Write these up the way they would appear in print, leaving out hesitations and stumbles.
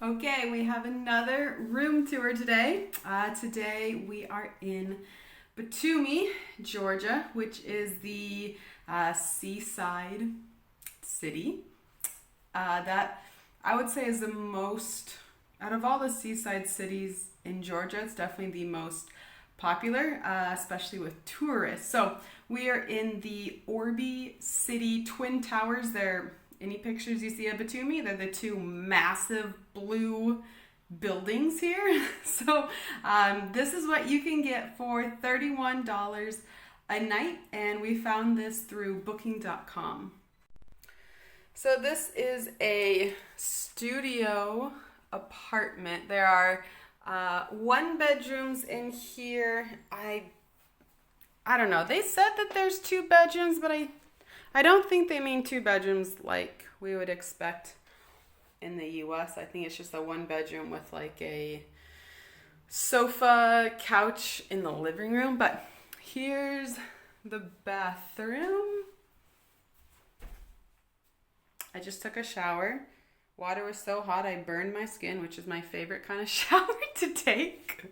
Okay, we have another room tour today. Today we are in Batumi, Georgia, which is the seaside city that I would say is the most, out of all the seaside cities in Georgia, it's definitely the most popular, especially with tourists. So we are in the Orbi City Twin Towers. They're any pictures you see of Batumi, they're the two massive blue buildings here. So this is what you can get for $31 a night, and we found this through booking.com. So this is a studio apartment. There are one bedrooms in here. I don't know. They said that there's two bedrooms, but I don't think they mean two bedrooms like we would expect in the US. I think it's just a one bedroom with like a sofa, couch in the living room. But here's the bathroom. I just took a shower. Water was so hot I burned my skin, which is my favorite kind of shower to take.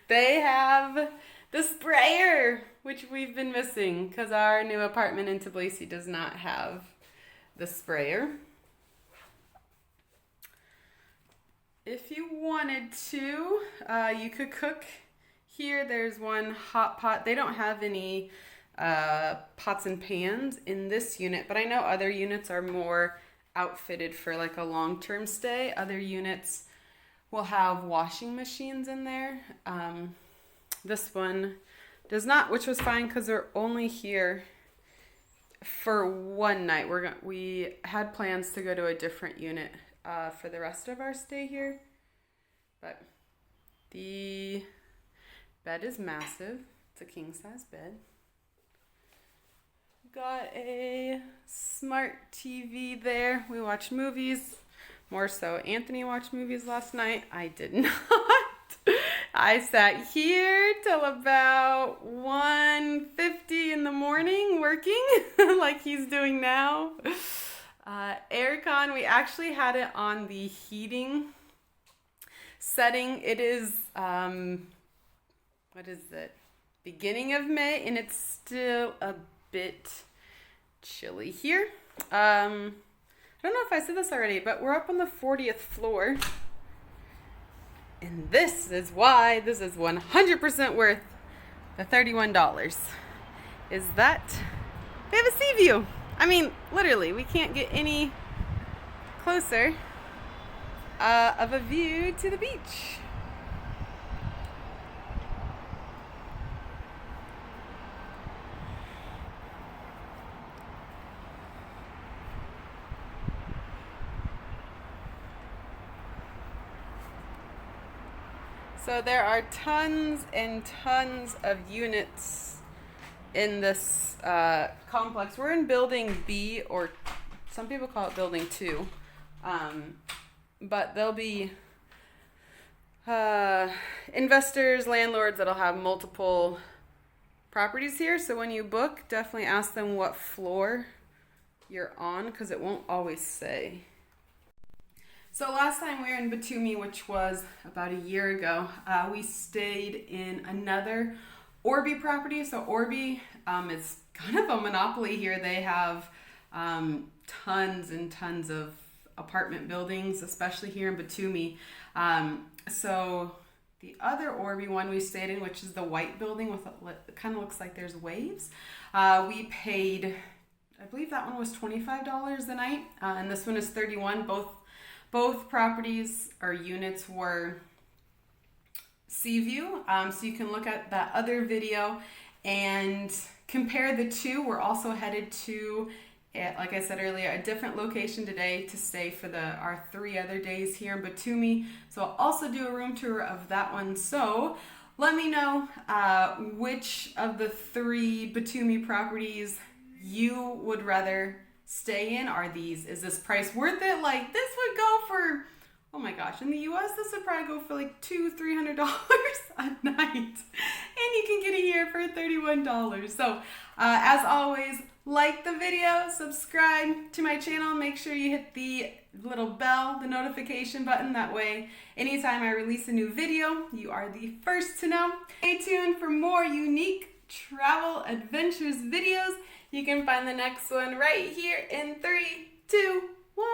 They have the sprayer, which we've been missing because our new apartment in Tbilisi does not have the sprayer. If you wanted to, you could cook here. There's one hot pot. They don't have any pots and pans in this unit, but I know other units are more outfitted for like a long-term stay. Other units will have washing machines in there. This one does not, which was fine because they're only here for one night. We had plans to go to a different unit for the rest of our stay here, but the bed is massive. It's a king-size bed. Got a smart TV there. We watched movies. More so, Anthony watched movies last night. I did not. I sat here till about 1:50 in the morning working like he's doing now. Aircon, we actually had it on the heating setting. It is, what is it? Beginning of May, and it's still a bit chilly here. I don't know if I said this already, but we're up on the 40th floor. And this is why this is 100% worth the $31. Is that we have a SeaView. I mean, literally, we can't get any closer of a view to the beach. So there are tons and tons of units in this complex. We're in building B, or some people call it building 2. But there'll be investors, landlords that'll have multiple properties here. So when you book, definitely ask them what floor you're on because it won't always say. So last time we were in Batumi, which was about a year ago, we stayed in another Orbi property. So Orbi is kind of a monopoly here. They have tons and tons of apartment buildings, especially here in Batumi. So the other Orbi one we stayed in, which is the white building with it kind of looks like there's waves. We paid, I believe that one was $25 a night, and this one is $31. Both properties or units were SeaView, so you can look at that other video and compare the two. We're also headed to, like I said earlier, a different location today to stay for our 3 other days here in Batumi. So I'll also do a room tour of that one. So let me know which of the 3 Batumi properties you would rather stay in. Is this price worth it? Like, this would go for, oh my gosh, in the US this would probably go for like $200-300 a night, and you can get it here for $31. So as always, like the video, subscribe to my channel, make sure you hit the little bell, the notification button. That way, anytime I release a new video, you are the first to know. Stay tuned for more unique travel adventures videos. You can find the next one right here in 3, 2, 1.